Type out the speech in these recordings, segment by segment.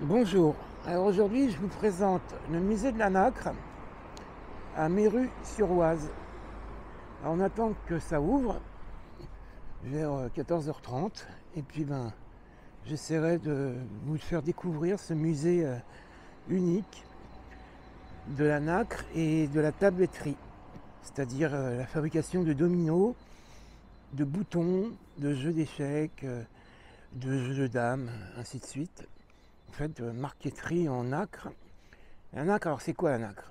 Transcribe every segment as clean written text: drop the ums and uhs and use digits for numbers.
Bonjour, alors aujourd'hui je vous présente le musée de la Nacre à Méru-sur-Oise. Alors on attend que ça ouvre vers 14h30 et puis j'essaierai de vous faire découvrir ce musée unique de la nacre et de la tabletterie, c'est-à-dire la fabrication de dominos, de boutons, de jeux d'échecs, de jeux de dames, ainsi de suite. En fait, marqueterie en nacre. La nacre, alors c'est quoi la nacre?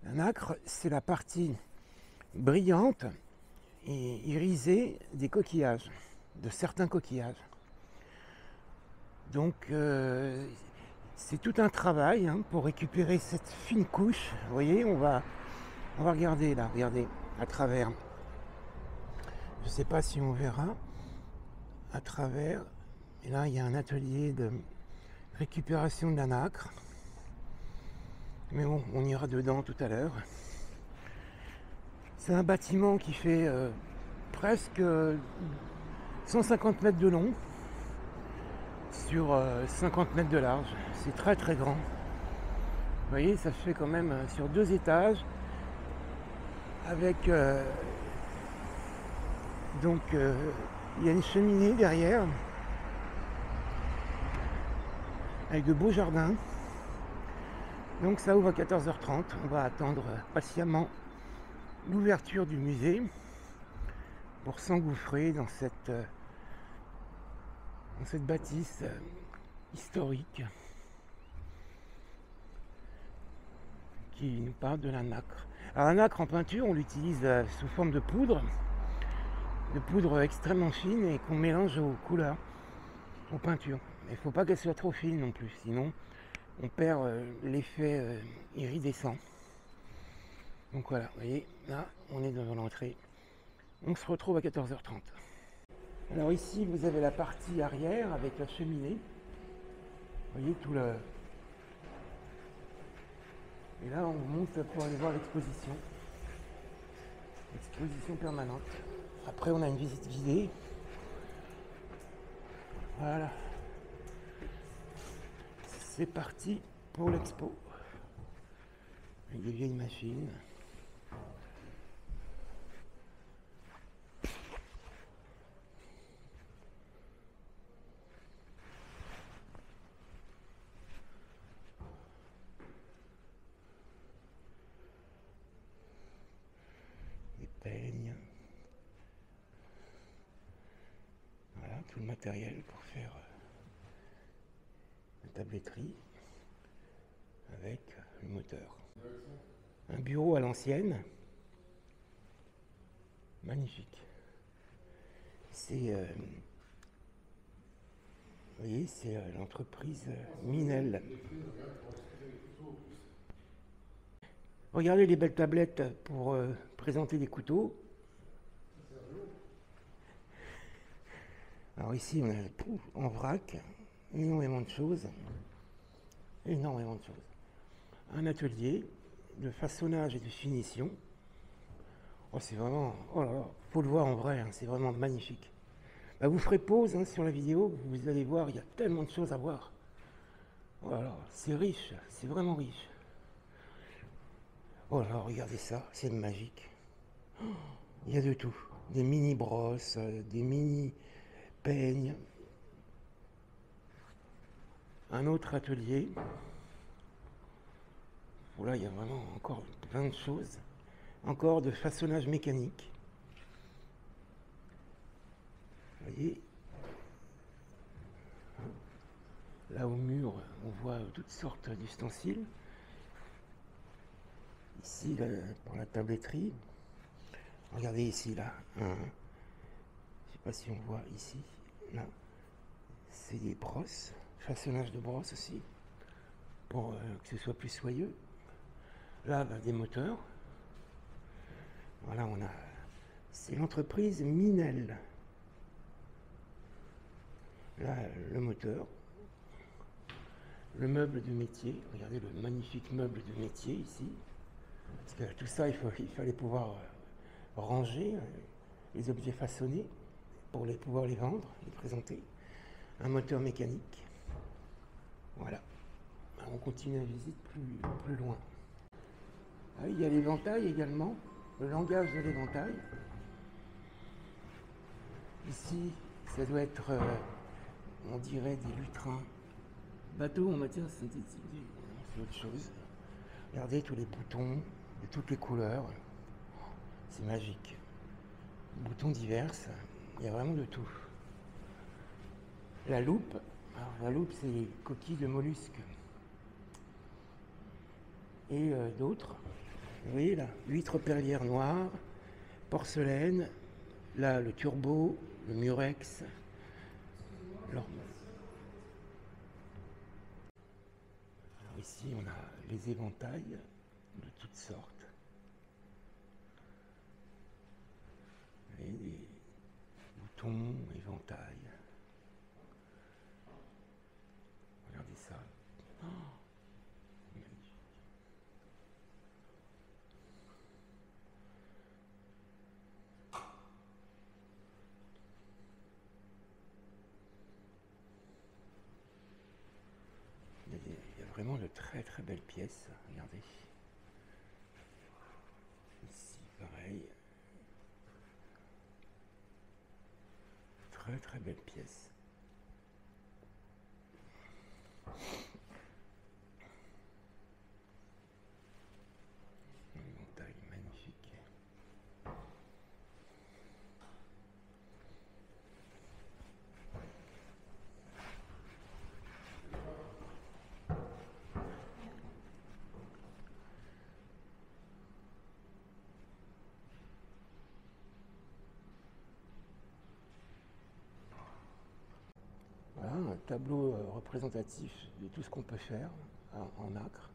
La nacre, c'est la partie brillante et irisée des coquillages, de certains coquillages. Donc, c'est tout un travail pour récupérer cette fine couche. Vous voyez, on va regarder là, regardez, à travers. Je ne sais pas si on verra à travers. Et là, il y a un atelier de récupération de la nacre. Mais bon, on ira dedans tout à l'heure. C'est un bâtiment qui fait presque 150 mètres de long sur 50 mètres de large. C'est très très grand. Vous voyez, ça fait quand même sur 2 étages avec il y a une cheminée derrière avec de beaux jardins. Donc ça ouvre à 14h30. On va attendre patiemment l'ouverture du musée pour s'engouffrer dans cette bâtisse historique qui nous parle de la nacre. Alors la nacre en peinture, on l'utilise sous forme de poudre extrêmement fine et qu'on mélange aux couleurs, aux peintures. Il ne faut pas qu'elle soit trop fine non plus, sinon on perd l'effet iridescent. Donc voilà, vous voyez, là on est devant l'entrée. On se retrouve à 14h30. Alors ici vous avez la partie arrière avec la cheminée. Vous voyez tout le... Et là on monte pour aller voir l'exposition. Exposition permanente. Après on a une visite guidée. Voilà. C'est parti pour l'expo. Avec des vieilles machines. Des peignes. Voilà, tout le matériel pour faire la tabletterie avec le moteur. Un bureau à l'ancienne. Magnifique. C'est vous voyez, c'est l'entreprise Minel. Regardez les belles tablettes pour présenter des couteaux. Alors ici, on a tout en vrac, énormément de choses. Énormément de choses. Un atelier de façonnage et de finition. Oh, c'est vraiment... Oh là là, faut le voir en vrai, c'est vraiment magnifique. Bah, vous ferez pause sur la vidéo, vous allez voir, il y a tellement de choses à voir. Oh là là, c'est riche, c'est vraiment riche. Oh là là, regardez ça, c'est magique. Oh, il y a de tout. Des mini brosses, des mini peignes. Un autre atelier. Oh là, il y a vraiment encore plein de choses. Encore de façonnage mécanique. Vous voyez, là au mur, on voit toutes sortes d'ustensiles. Ici, là, pour la tabletterie. Regardez ici, là. Je ne sais pas si on voit ici. Là, c'est des brosses. Façonnage de brosses aussi. Pour que ce soit plus soyeux. Là, des moteurs. Voilà, on a... C'est l'entreprise Minel. Là, le moteur. Le meuble de métier. Regardez le magnifique meuble de métier ici. Parce que tout ça, il fallait pouvoir ranger les objets façonnés pour pouvoir les vendre, les présenter. Un moteur mécanique. Voilà. Alors, on continue la visite plus loin. Ah oui, il y a l'éventail également, le langage de l'éventail. Ici, ça doit être, on dirait, des lutrins. Bateaux en matière synthétique, c'est autre chose. Regardez tous les boutons de toutes les couleurs. C'est magique. Boutons divers, il y a vraiment de tout. La loupe, alors la loupe c'est les coquilles de mollusques. Et d'autres, vous voyez là, huîtres perlières noires, porcelaine, là le turbo, le murex. Alors ici on a les éventails de toutes sortes. Et des boutons, éventails. Regardez ça. Oh, magnifique. Il y a vraiment de très très belles pièces. Regardez. Ici, pareil. Très très belle pièce. Une montagne magnifique. Voilà un tableau représentatif de tout ce qu'on peut faire en nacre.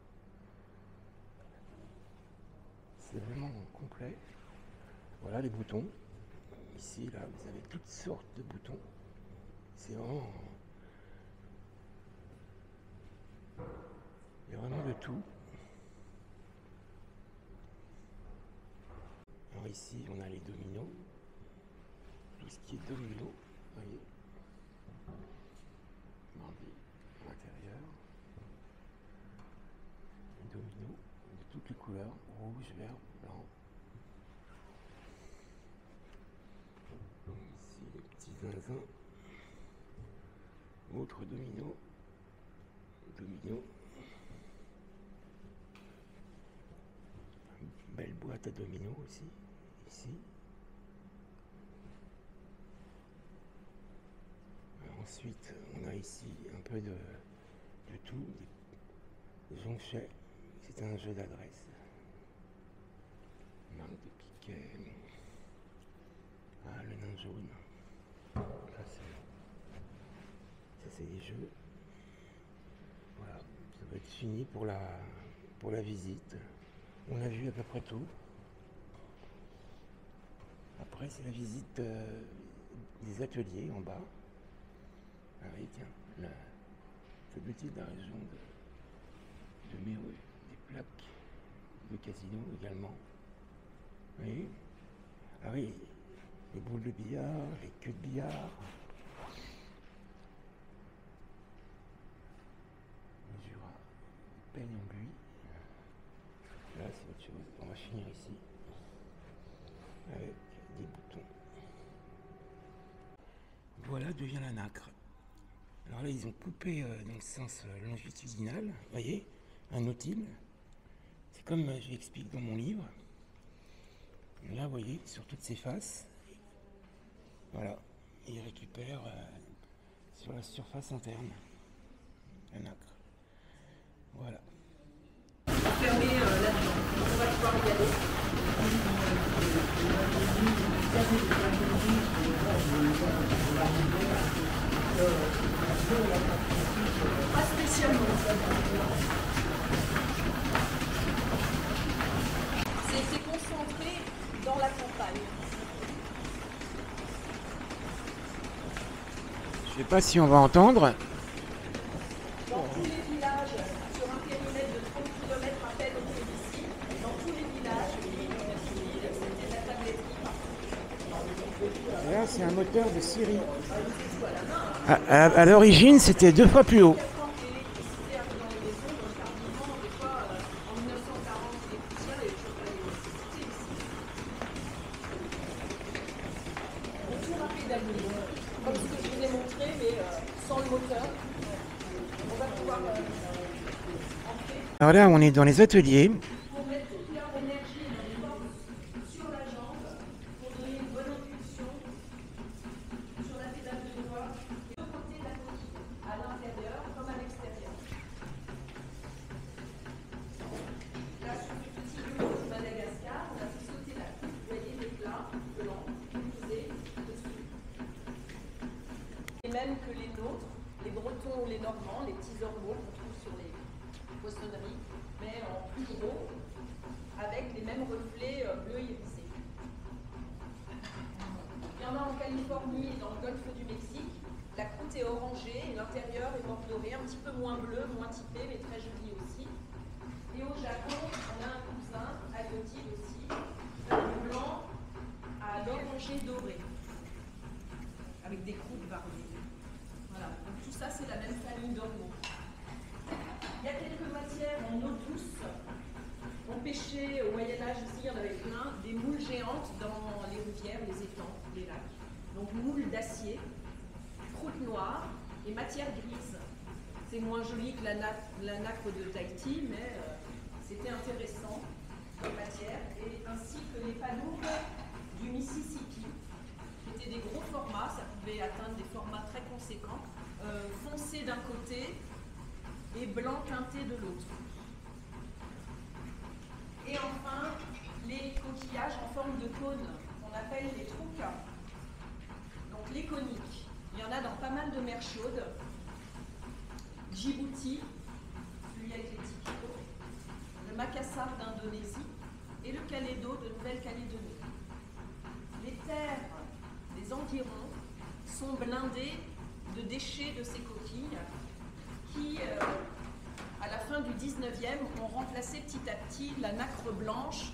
C'est vraiment complet. Voilà les boutons. Ici, là, vous avez toutes sortes de boutons. C'est vraiment... Il y a vraiment de tout. Alors ici, on a les dominos. Tout ce qui est domino, vous voyez. Regardez à l'intérieur. Les dominos de toutes les couleurs. Rouge, vert, blanc. Ici, les petits zinzins. Autre domino. Domino. Une belle boîte à dominos aussi. Ici. Alors ensuite, on a ici un peu de tout. Des jonchets. C'est un jeu d'adresse. Marque de piquet. Ah, le nain jaune. Ça c'est des jeux. Voilà, ça va être fini pour la visite. On a vu à peu près tout. Après, c'est la visite des ateliers en bas. Ah oui, tiens, ça doit être de la région de Méru, des plaques de casino également. Oui. Ah oui, les boules de billard, les queues de billard. Le Jura, les peignes en buis. Là, c'est autre chose. On va finir ici avec des boutons. Voilà devient la nacre. Alors là, ils ont coupé dans le sens longitudinal, vous voyez, un nautile. C'est comme j'explique dans mon livre. Là, vous voyez, sur toutes ces faces, voilà, ils récupèrent sur la surface interne la nacre. Voilà. Fermé là-dedans. On va pouvoir y aller. Pas spécialement. C'est concentré dans la campagne. Je sais pas si on va entendre. Dans tous les villages, sur un périmètre de 30 km à peine autour d'ici, dans tous les villages, c'était la tabletterie partout. Là, c'est un moteur de Syrie. À l'origine, c'était 2 fois plus haut. On va pouvoir entrer Alors là, on est dans les ateliers. pour mettre toute leur énergie et leur force sur la jambe pour donner une bonne impulsion sur la pédale de doigt et de côté de la coquille, à l'intérieur comme à l'extérieur. Là, sur ce petit lieu de Madagascar, on a fait sauter la coupe, vous voyez les plats blancs posés dessus. Les mêmes que les nôtres, les Bretons ou les Normands, les petits ormeaux qu'on trouve sur les poissonneries, mais en plus gros, avec les mêmes reflets bleu irisé. Il y en a en Californie et dans le golfe du Mexique. La croûte est orangée et l'intérieur est bordeauxé, un petit peu moins bleu, moins typé, mais très joli aussi. Et au Japon, on a un cousin, Agotide aussi, du blanc à l'orangé doré, avec des croûtes variées. Voilà, donc tout ça c'est la même famille d'ormeaux. Il y a quelques matières en eau douce. On pêchait au Moyen-Âge aussi, il y en avait plein, des moules géantes dans les rivières, les étangs, les lacs. Donc moules d'acier, croûte noire et matière grise. C'est moins joli que la nacre de Tahiti, mais c'était intéressant comme matière. Et ainsi que les palourdes du Mississippi, qui étaient des gros formats, ça pouvait atteindre des formats très conséquents, foncés d'un côté et blanc teinté de l'autre. Et enfin, les coquillages en forme de cône, qu'on appelle les troucas. Donc les coniques. Il y en a dans pas mal de mers chaudes. Djibouti, celui avec les tipitos, le Makassar d'Indonésie et le Kalédo de Nouvelle-Calédonie. Les terres des environs sont blindées de déchets de ces coquilles qui, à la fin du 19e, ont remplacé petit à petit la nacre blanche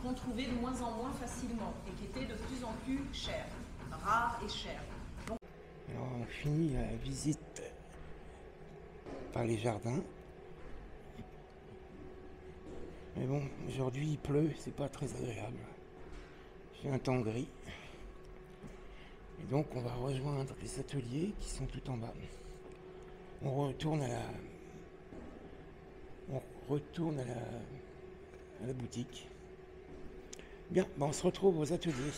qu'on trouvait de moins en moins facilement et qui était de plus en plus chère, rare et chère. Donc... Alors on finit la visite par les jardins. Mais bon, aujourd'hui il pleut, c'est pas très agréable. Il fait un temps gris. Et donc on va rejoindre les ateliers qui sont tout en bas. On retourne à la boutique. Bien, on se retrouve aux ateliers.